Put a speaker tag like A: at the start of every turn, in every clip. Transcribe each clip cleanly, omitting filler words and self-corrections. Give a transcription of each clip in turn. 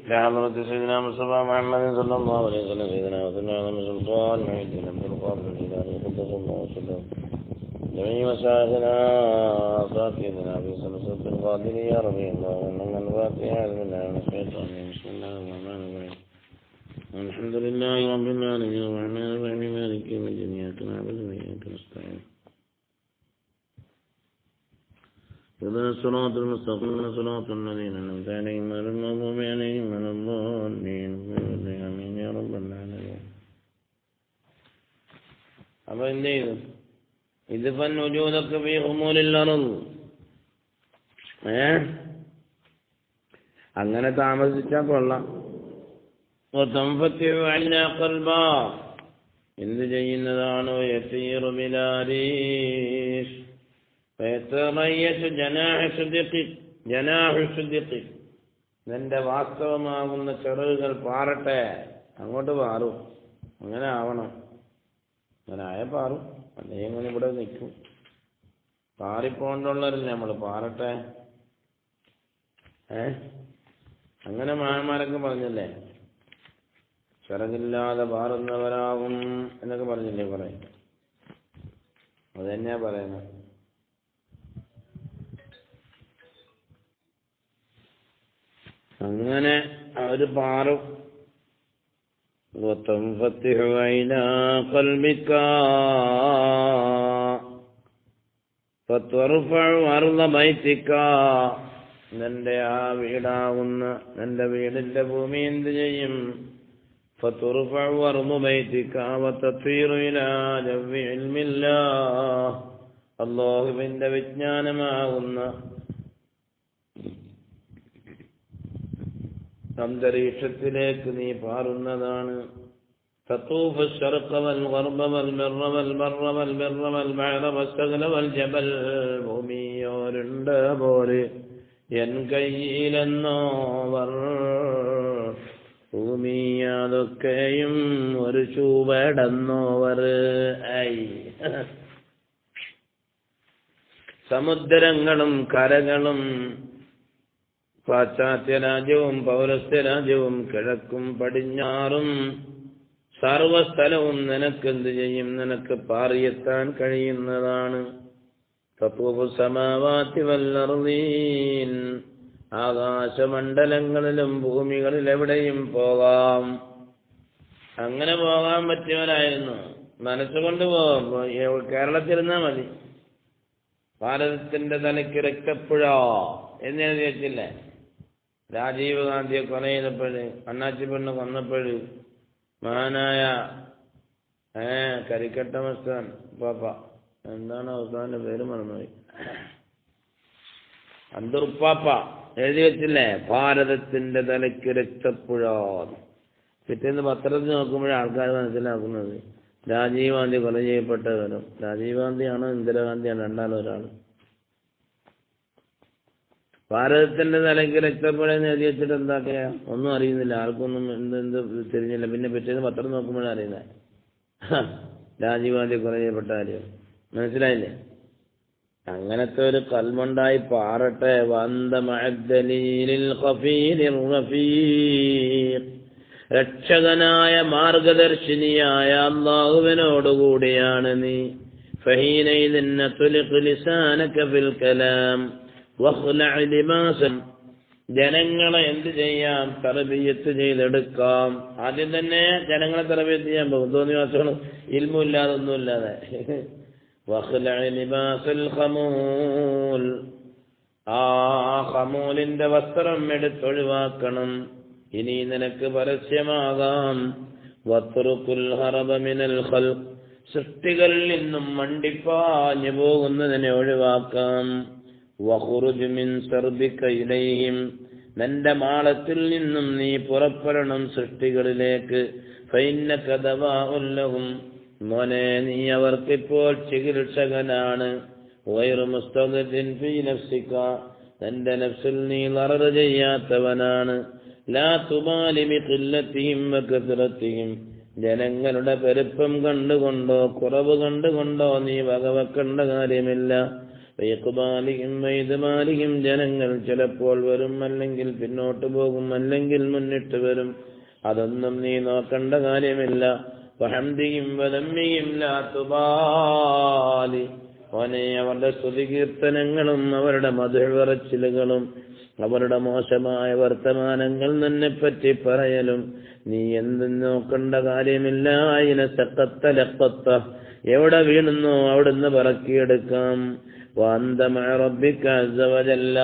A: لحضرة سيدنا مصطفى محمد صلى الله عليه وسلم سيدنا وسلم سلطان معيدين عبد القادر الجيلاني قدس الله وسلم جميع مشايخنا وأساتذتنا في سلسلة القادرية رضي الله عنهم الفاتحة بسم الله الرحمن الرحيم بسم الله الرحمن الرحيم الحمد لله رب العالمين الرحمن الرحيم مالك يوم الدين إياك نعبد وإياك نستعين اهدنا الصراط المستقيم صراط الذين أنعمت عليهم غير المغضوب عليهم ولا الضالين آمين يا رب العالمين. അപ്പോൾ എന്ത് ചെയ്തു? ഇത് ഫൻഉജൂദക ഫീ ഖുമൂലിൽ അർദ് അങ്ങനെ താമസിച്ചാൽ കൊള്ളാം. വതൻഫതിഉ അലാ ഖൽബാ എന്ത് ചെയ്യുന്നതാണോ യസീറു ബിലാരീഷ് فيتريث جناح صدق നിന്റെ വാസ്തവമാകുന്ന ചെറുകൾ പാറട്ടെ, അങ്ങോട്ട് പാറും. അങ്ങനെ ആവണം. അങ്ങനെ ആയ പാറും, അല്ലെങ്കിൽ ഇങ്ങനെ ഇവിടെ നിൽക്കും. പാറിപ്പോണ്ടുള്ളവരല്ലേ നമ്മൾ, പാറട്ടെ. അങ്ങനെ മഹാന്മാരൊക്കെ പറഞ്ഞല്ലേ, ചിറകില്ലാതെ പാറുന്നവരാകും എന്നൊക്കെ പറഞ്ഞില്ലേ കുറെ. അത് തന്നെയാ പറയുന്നത്. അങ്ങനെ അവർ പാറും. നിന്റെ ആ വീടാകുന്ന നിന്റെ വീടിന്റെ ഭൂമി എന്ത് ചെയ്യും? അല്ലാഹുവിന്റെ വിജ്ഞാനമാകുന്ന അന്തരീക്ഷത്തിലേക്ക് നീ പാറുന്നതാണ്. തതൂഫ് الشرق والغرب والبر والبر والبر والبحر والسهل والجبل ഭൂമിയോരുണ്ട് പോലെ എൻ കയ്യിലെന്നോവർ ഭൂമി അതൊക്കെയും ഒരു ചുവടെന്നോവർ. സമുദ്രങ്ങളും കരകളും പാശ്ചാത്യ രാജ്യവും പൗരസ്ത്യ രാജ്യവും കിഴക്കും പടിഞ്ഞാറും സർവസ്ഥലവും നിനക്കെന്ത് ചെയ്യും? നിനക്ക് പാറിയെത്താൻ കഴിയുന്നതാണ്. തതൂഫു സമാവാതി വൽ അർളീൻ ആകാശമണ്ഡലങ്ങളിലും ഭൂമികളിൽ എവിടെയും പോകാം. അങ്ങനെ പോകാൻ പറ്റിയവരായിരുന്നു. മനസ്സുകൊണ്ട് പോകാം. കേരളത്തിലിരുന്നാൽ മതി. ഭാരതത്തിന്റെ തലയ്ക്ക് രക്തപ്പുഴ എന്ന് എഴുതി വെച്ചില്ലേ? രാജീവ് ഗാന്ധിയെ കൊല ചെയ്തപ്പോഴ്, അണ്ണാച്ചി പെണ്ണ് കൊന്നപ്പോഴ്, മഹാനായ കരിക്കട്ട മസ്താൻ പാപ്പ, എന്താണ് അവസാന്റെ പേര് മറന്നുപോയി, അന്തൂർപ്പാപ്പ എഴുതി വെച്ചില്ലേ? ഭാരതത്തിന്റെ തലയ്ക്ക് രക്തപ്പുഴ. പിറ്റേന്ന് പത്രത്തിൽ നോക്കുമ്പോഴേ ആൾക്കാർ മനസ്സിലാക്കുന്നത് രാജീവ് ഗാന്ധി കൊല ചെയ്യപ്പെട്ട വിവരം. രാജീവ് ഗാന്ധിയാണോ ഇന്ദിരാഗാന്ധിയാണോ? രണ്ടാളൊരാൾ. ഭാരതത്തിന്റെ തലയ്ക്ക് രക്തപ്പുഴ എന്ന് എഴുതി വെച്ചിട്ട് എന്താക്കിയ ഒന്നും അറിയുന്നില്ല, ആർക്കൊന്നും എന്ത് തിരിഞ്ഞില്ല. പിന്നെ പിറ്റേന്ന് പത്രം നോക്കുമ്പോഴാണ് അറിയുന്നത് രാജീവ് ഗാന്ധി കൊല ചെയ്യപ്പെട്ട കാര്യം. മനസ്സിലായില്ലേ? അങ്ങനത്തെ ഒരു കൽമുണ്ടായി പാറട്ടെ. രക്ഷകനായ മാർഗദർശിനിയായ അല്ലാഹുവിനോടുകൂടിയാണ് നീ. ജനങ്ങളെ എന്ത് ചെയ്യാം? തർബിയത്ത് ചെയ്തെടുക്കാം. ആദ്യം തന്നെ ജനങ്ങളെ തർബിയത്ത് ചെയ്യാൻ പോകും. തോന്നിവാസങ്ങൾ ഇൽമില്ലാതെ ഒന്നുമില്ലാതെ. ആ ഖമൂലിന്റെ വസ്ത്രം എടുത്തൊഴിവാക്കണം. ഇനി നിനക്ക് പരസ്യമാകാം. വത്റുകുൽ ഹറബ മിനൽ ഖൽഖ് സൃഷ്ടികളിൽ നിന്നും മണ്ടിപ്പാഞ്ഞു പോകുന്നതിനെ ഒഴിവാക്കാം. വഖുറുജ് മിൻ സർബിക ഇലൈഹിം നിന്റെ മാളത്തിൽ നിന്നും നീ പുറപ്പെടണം സൃഷ്ടികളിലേക്ക്. ഫഇന്നക ദവാഉൽ ലഹും മോനെ നീ അവർക്കിപ്പോൾ ചികിത്സകനാണ്. ഗൈറു മുസ്തഗ്ദിൻ ഫീ നഫ്സിക നിന്റെ നഫ്സിൽ നീ ലറർ ചെയ്യാത്തവനാണ്. ലാ തുബാലി ബിഖില്ലതിഹിം വകസറതിഹിം ജനങ്ങളുടെ പെരുപ്പം കണ്ടുകൊണ്ടോ കുറവ് കണ്ടുകൊണ്ടോ നീ വകവെക്കേണ്ട കാര്യമില്ല. വൈദ്മാലിയും ജനങ്ങൾ ചിലപ്പോൾ വരും, അല്ലെങ്കിൽ പിന്നോട്ട് പോകും, അല്ലെങ്കിൽ മുന്നിട്ട് വരും. അതൊന്നും നീ നോക്കേണ്ട കാര്യമില്ല. വഹംദിഹിം വദമ്മിഹിം ലാ തുബാലി. ഓനെ, അവരുടെ സ്തുതികീർത്തനങ്ങളും അവരുടെ മധുരച്ചിലുകളും അവരുടെ മോശമായ വർത്തമാനങ്ങൾ നിന്നെപ്പറ്റി പറയലും നീ എന്തും നോക്കേണ്ട കാര്യമില്ല. അതിനെ സക്കത്ത എവിടെ വീണുന്നോ അവിടുന്ന് പറക്കിയെടുക്കാം. വഅന്ത മഅ റബ്ബിക അസ്സ വജല്ല.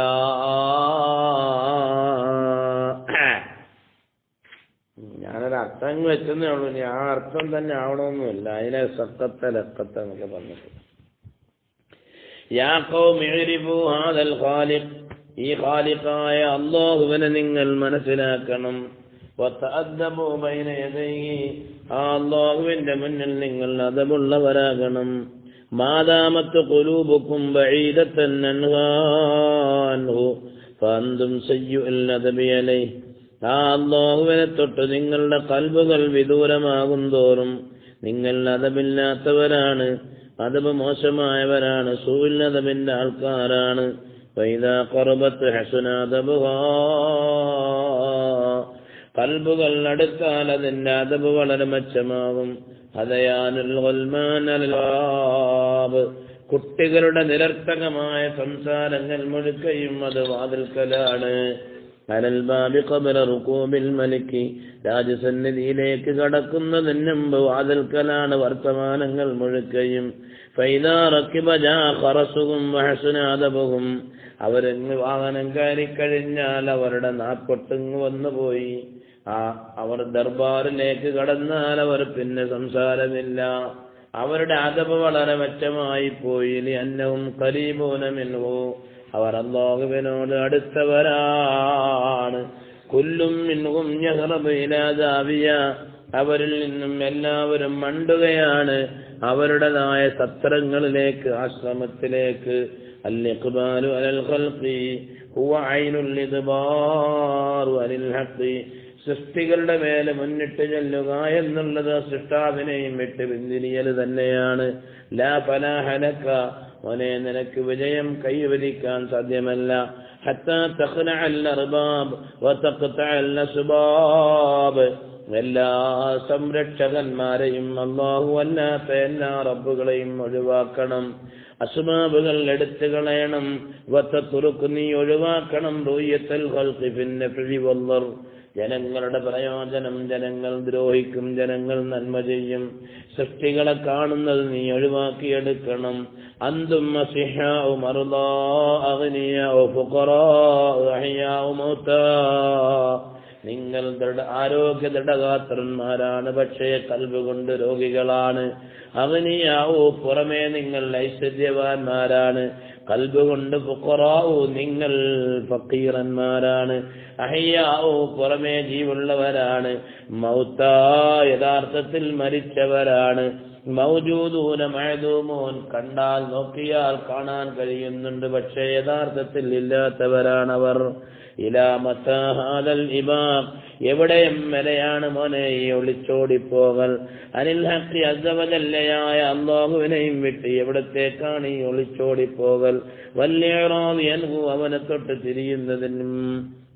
A: ഞാനൊരു അർത്ഥം വെച്ചെന്നേ ഉള്ളൂ, ഇനി ആ അർത്ഥം തന്നെ ആവണമെന്നില്ല. അതിനെ സക്കത്ത ലക്കത്ത എന്നൊക്കെ പറഞ്ഞിട്ട്. യാ ഖൗമി ഇഅ്രിഫൂ ഹാദൽ ഖാലിഖ്. ഈ ഖാലിഖായ അല്ലാഹുവിനെ നിങ്ങൾ മനസ്സിലാക്കണം. വതഅദ്ദബൂ ബൈന യദൈഹി. ആ അല്ലാഹുവിന്റെ മുന്നിൽ നിങ്ങൾ അദബുള്ളവരാകണം. മാദാമത്ത് ഖുലൂബുക്കും ബഈദത്തൻ അൻഹു ഫഅൻതും സയ്യുൽ അദബി അലൈഹി. ആ അല്ലാഹുവിനെ തൊട്ട് നിങ്ങളുടെ ഖൽബുകൾ വിദൂരമാകും തോറും നിങ്ങൾ അദബില്ലാത്തവരാണ്, അദബ് മോശമായവരാണ്, സൂഉൽ അദബിന്റെ ആൾക്കാരാണ്. വൈദാ ഖറബത്ത് ഹസന അദബുഹാ. ഖൽബുകൾ അടുത്താൽ അതിന്റെ അദബ് വളരെ മെച്ചമാകും. ഹദയാനുൽ ഗൽമാൻ അൽബാബ്. കുട്ടികളുടെ നിരർത്ഥകമായ സംസാരങ്ങൾ മുഴുക്കയും അത് വാതിൽക്കലാണ്. അലൽ ബാബി ഖബല റുകൂബിൽ മലികി. രാജസന്നിധിയിലേക്ക് കടക്കുന്നതിന് മുമ്പ് വാതിൽക്കലാണ് വർത്തമാനങ്ങൾ മുഴുക്കയും. ഫൈദാ റകിബ ജാ ഖറസുഹും വഹസന അദബുഹും. അവരെങ്ങ് വാഹനം കയറിക്കഴിഞ്ഞാൽ അവരുടെ നാക്കൊട്ടിങ് വന്നുപോയി. അവർ ദർബാറിലേക്ക് കടന്നാൽ അവർ പിന്നെ സംസാരമില്ല. അവരുടെ അദബ് വളരെ മെച്ചമായി പോയി. ലിഅന്നഹും ഖരീബൂന മിൻഹു. അവർ അല്ലാഹുവിനോട് അടുത്തവരാണ്. കുല്ലും മിൻഹും യഹ്റബു ഇലാ ദാവിയ. അവരിൽ നിന്നും എല്ലാവരും മണ്ടുകയാണ് അവരുടേതായ സത്രങ്ങളിലേക്ക്, ആശ്രമത്തിലേക്ക്. അൽ-ഇഖ്ബാലു അലൽ ഖൽഖി ഹുവ ഐനുൽ ഇദ്ബാറു അനിൽ ഹഖ്. സൃഷ്ടികളുടെ മേലെ മുന്നിട്ട് ചെല്ലുക എന്നുള്ളത് സൃഷ്ടാവിനെയും വിട്ട് പിന്തിരിയൽ തന്നെയാണ്. ലാ ഫലാഹ ലക. മോനെ, നിനക്ക് വിജയം കൈവരിക്കാൻ സാധ്യമല്ല. ഹത്താ തഖ്നഅൽ അർബാബ് വതഖ്തഅൽ അസ്ബാബ്. എല്ലാ സംരക്ഷകന്മാരെയും അല്ലാഹു അല്ലാത്ത എല്ലാ റബ്ബുകളെയും ഒഴിവാക്കണം. അസ്ബാബുകൾ എടുത്തു കളയണം. വതതുറുക്, നീ ഒഴിവാക്കണം. റുയത്തൽ ഖൽഖി ഫിന്നഫി വല്ലർ. ജനങ്ങളുടെ പ്രയോജനം ജനങ്ങൾ ദ്രോഹിക്കും, ജനങ്ങൾ നന്മ ചെയ്യും. സൃഷ്ടികളെ കാണുന്നത് നീ ഒഴിവാക്കിയെടുക്കണം. അന്തും അസിഹാഉ മർദാ അഗ്നിയാഉ ഫുഖറാഉ അഹ്യാഉ മൗതാ. നിങ്ങൾ ആരോഗ്യ ദൃഢഗാത്രന്മാരാണ്, പക്ഷേ കൽബ് കൊണ്ട് രോഗികളാണ്. അഗ്നിയാഉ, പുറമേ നിങ്ങൾ ഐശ്വര്യവാന്മാരാണ്, കൽബ് കൊണ്ട് ഫുഖറാഉ, നിങ്ങൾ ഫഖീറന്മാരാണ്. അഹ്യാഉ, പുറമേ ജീവുള്ളവരാണ്. മൗതാ, യഥാർത്ഥത്തിൽ മരിച്ചവരാണ്. മൗജൂദൂന മഅദൂമൂൻ, കണ്ടാൽ നോക്കിയാൽ കാണാൻ കഴിയുന്നുണ്ട്, പക്ഷേ യഥാർത്ഥത്തിൽ ഇല്ലാത്തവരാണവർ. ഇലാ മതാ ഹാദൽ ഇബാഖ്, എവിടെയും വരെയാണ് മോനെ ഈ ഒളിച്ചോടിപ്പോകൽ? അനിൽ ഹഖ് അസ്സ വജല്ലയായ അല്ലാഹുവിനെയും വിട്ട് എവിടത്തേക്കാണ് ഈ ഒളിച്ചോടിപ്പോകൽ? വല്ലിഅറാദി അൻഹു, അവനെ തൊട്ട് തിരിയുന്നതിനും.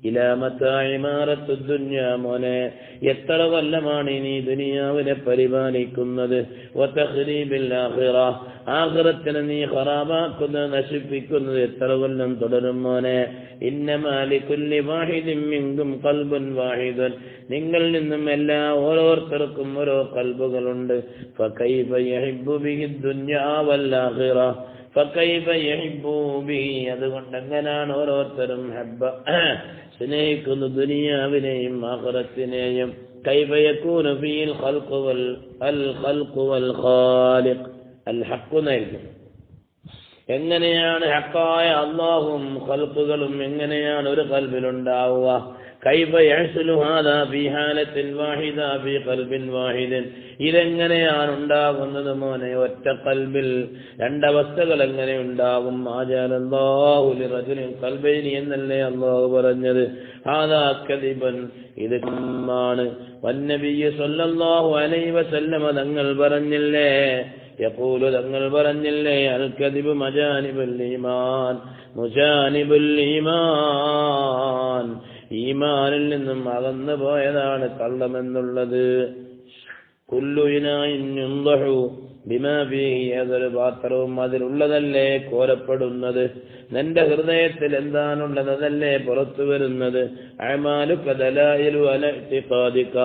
A: ഇലാ മതാ ഇമാറത്തു ദുനിയ, മോനെ എത്ര കൊല്ലമാണ് ഇനി ദുനിയാവിനെ പരിപാലിക്കുന്നത്? വതഖ്രീബിൽ ആഖിറ, ആഖിറത്തിനെ നീ ഖറാബാക്കുന്നത്, നശിപ്പിക്കുന്നത് എത്ര കൊല്ലം തുടരും മോനെ? ഇന്നമാ ലികുല്ലി വാഹിദിൻ മിൻകും ഖൽബുൻ വാഹിദുൻ, നിങ്ങളിൽ നിന്നും എല്ലാ ഓരോരുത്തർക്കും ഓരോ കൽബുകളുണ്ട്. ഫകൈഫ യഹിബ്ബു ബിഹി ദുനിയാ വൽ ആഖിറ, ഫകൈഫ യഹിബ്ബു ബിഹി, അതുകൊണ്ട് എങ്ങനെയാണ് ഓരോരുത്തരും സ്നേഹിക്കുന്നു ദുനിയാവിനെയും ആഖിറത്തിനെയും? കൈഫ യകൂനു ഫീൽ ഖൽഖു വൽ ഖാലിഖ്, അൽ ഹഖ് എന്നായിരിക്കും. എങ്ങനെയാണ് ഹക്കായ അല്ലാഹും ഖൽഖുകളും എങ്ങനെയാണ് ഒരു ഖൽബിലുണ്ടാവുക? കൈഫ യഹ്സുലു ഹാദാ ഫീ ഹാലത്തിൻ വാഹിദ ഫീ ഖൽബിൻ വാഹിദിൻ, ഇതെങ്ങനെയാണ് ഉണ്ടാകുന്നത് മോനെ ഒറ്റ ഖൽബിൽ? രണ്ടവസ്ഥകൾ എങ്ങനെ ഉണ്ടാകും? ആജലല്ലാഹു ലിറജുലിൻ ഖൽബൈനി എന്നല്ലേ അല്ലാഹു പറഞ്ഞത്? ഹാദാ കദിബൻ, ഇത് മാണ്. വന്നബിയ്യ സല്ലല്ലാഹു അലൈഹി വസല്ലമ തങ്ങൾ പറഞ്ഞില്ലേ, യഖൂലു തങ്ങൾ പറഞ്ഞില്ലേ അൽ കദിബു മജാനിബുൽ ഈമാൻ മുജാനിബുൽ ഈമാൻ ഈമാനിൽ നിന്നും അകന്നു പോയതാണ് കള്ളമെന്നുള്ളത്. കുല്ലു ഇനാഇൻ യുൻദഹു ബിമാ ഫീഹി ഏതൊരു പാത്രവും അതിലുള്ളതല്ലേ കോരപ്പെടുന്നത്. നിന്റെ ഹൃദയത്തിൽ എന്താണുള്ളത് അതല്ലേ പുറത്തു വരുന്നത്. അഅമാലുക ദലായിലു അല ഇഅ്തിഖാദിക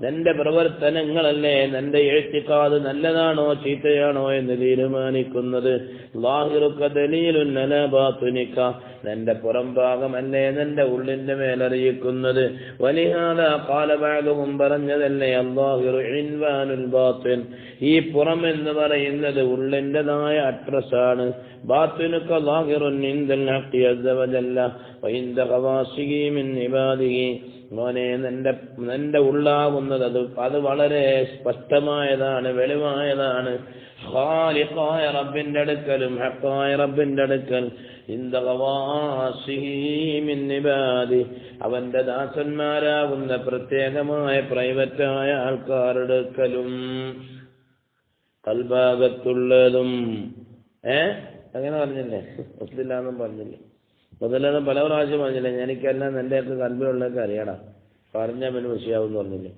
A: നിന്റെ പ്രവർത്തനങ്ങളല്ലേ നിന്റെ ഇഅ്തിഖാദ് നല്ലതാണോ ചീത്തയാണോ എന്ന് തീരുമാനിക്കുന്നത്. ളാഹിറുക ദലീലുൻ അലാ ബാത്തിനിക നിന്റെ പുറം ഭാഗമല്ലേ നിന്റെ ഉള്ളിന്റെ മേലറിയിക്കുന്നത്. വലിഹാദാ ഖാല ബഅദുഹും പറഞ്ഞതല്ലേ അല്ലാഹിറു ഇൻവാനുൽ ബാത്തിൻ ഈ പുറം എന്ന് പറയുന്നത് ഉള്ളിൻ്റെതായ അഡ്രസ്സാണ്. ബാത്തിനുക ളാഹിറുൻ ഇൻദൽ ഹഖി അസ്സ വജല്ല വഇൻദ ഖവാസിഹി മിൻ ഇബാദിഹി മോനെ നിന്റെ ഉള്ളാകുന്നത് അത് വളരെ സ്പഷ്ടമായതാണ്, വെളിവായതാണ്. ഖാലിഖായ റബ്ബിന്റെ അടുക്കലും ഹഖായ റബ്ബിന്റെ അടുക്കൽ ഇൻദ ഖവാസിഹി മിൻ ഇബാദി അവന്റെ ദാസന്മാരാകുന്ന പ്രത്യേകമായ പ്രൈവറ്റായ ആൾക്കാരുടെ അടുക്കലും കൽഭാഗത്തുള്ളതും അങ്ങനെ പറഞ്ഞില്ലേ, മുസ്ലില്ലാന്നും പറഞ്ഞില്ലേ, മുതലെന്ന് പല പ്രാവശ്യം പറഞ്ഞില്ലേ, എനിക്കെല്ലാം എൻ്റെ ഒക്കെ കൽബിലുള്ളതൊക്കെ അറിയടാ പറഞ്ഞാൽ പിന്നെ വിഷയാവെന്ന് പറഞ്ഞില്ലേ.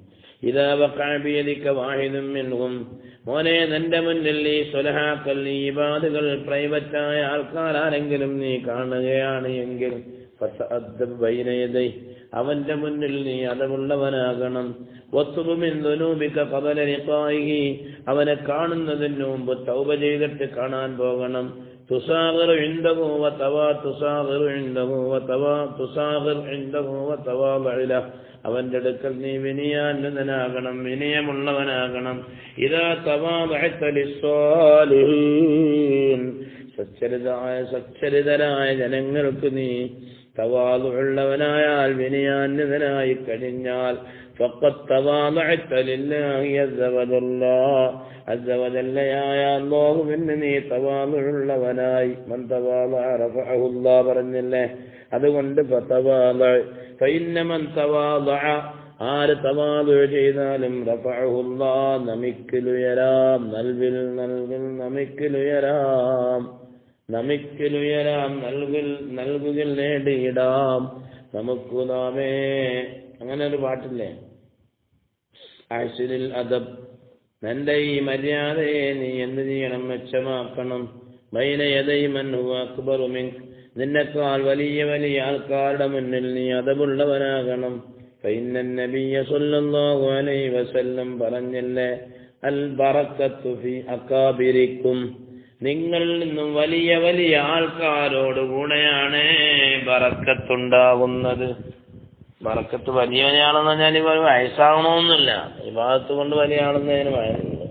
A: ഇതാ വഖഅബിയദിക വാഹിദും മിൻഹും മോനെ നിന്റെ മുന്നിൽ ഈ സ്വലഹാക്കൾ ഈ ഇബാദുകൾ പ്രൈവറ്റായ ആൾക്കാരാരെങ്കിലും നീ കാണുകയാണ് എങ്കിൽ ഫതഅദ്ദബ് ബൈന യദൈ അവന്റെ മുന്നിൽ നീ അതവുള്ളവനാകണം. വത്തുബ് മിൻ ദുനൂബിക ഖബല ലിഖാഇഹി അവനെ കാണുന്നതിന് മുമ്പ് തൗബ ചെയ്തിട്ട് കാണാൻ പോകണം. തുസാഗിറു ഇൻദഹു വതവാ തുസാഗിറു ഇൻദഹു വതവാ തുസാഗിറു ഇൻദഹു വതവാബഇല അവന്റെ അടുക്കൽ നീ വിനയാന്വിതനാകണം, വിനയമുള്ളവനാകണം. ഇദാ തവാബഅത ലിസ്സാലിഹീൻ സച്ചരിതരായ ജനങ്ങൾക്ക് നീ തവാളുള്ളവനായാൽ വിനയാന്വിതനായി കഴിഞ്ഞാൽ ഫഖദ് തവാളഅത ലില്ലാഹി അസ്സ വജല്ല അസ്സ വജല്ലയായ അല്ലാഹുവിന് നീ തവാളുള്ളവനായി. മൻ തവാളഅ റഫഅഹു അല്ലാഹ് പറഞ്ഞില്ലേ. അതുകൊണ്ട് ഫതവാളഅ ഫഇന്ന മൻ തവാളഅ ആര് തവാളു ചെയ്താലും റഫഅഹു അല്ലാഹ് നമിക്കലുയരാം നമിക്കലുയരാം നൽകുകിൽ നേടിയിടാം നമുക്ക് നാമേ. അങ്ങനെ ഒരു പാട്ടില്ലേ, അഹ്സിനിൽ അദബ് നിന്റെ ഈ മര്യാദയെ നീ എന്ത് ചെയ്യണം, മെച്ചമാക്കണം. ബൈന യദൈ മൻ ഹുവ അക്ബറു മിൻക നിന്നെക്കാൾ വലിയ ആൾക്കാരുടെ മുന്നിൽ നീ അദബുള്ളവനാകണം. ഫഇന്നൻ നബിയ്യ സ്വല്ലല്ലാഹു അലൈഹി വസല്ലം പറഞ്ഞില്ലേ അൽ ബറക്കത്തു ഫീ അകാബിരിക്കും നിങ്ങളിൽ നിന്നും വലിയ ആൾക്കാരോട് കൂടെയാണ് ബറക്കത്തുണ്ടാകുന്നത്. ബറക്കത്ത് വലിയവനെയാണെന്ന് പറഞ്ഞാൽ ഇവ വയസ്സാകണമെന്നില്ല, ഈ ഭാഗത്ത് കൊണ്ട് വലിയ ആളെന്നതിന് വയസ്സുണ്ട്.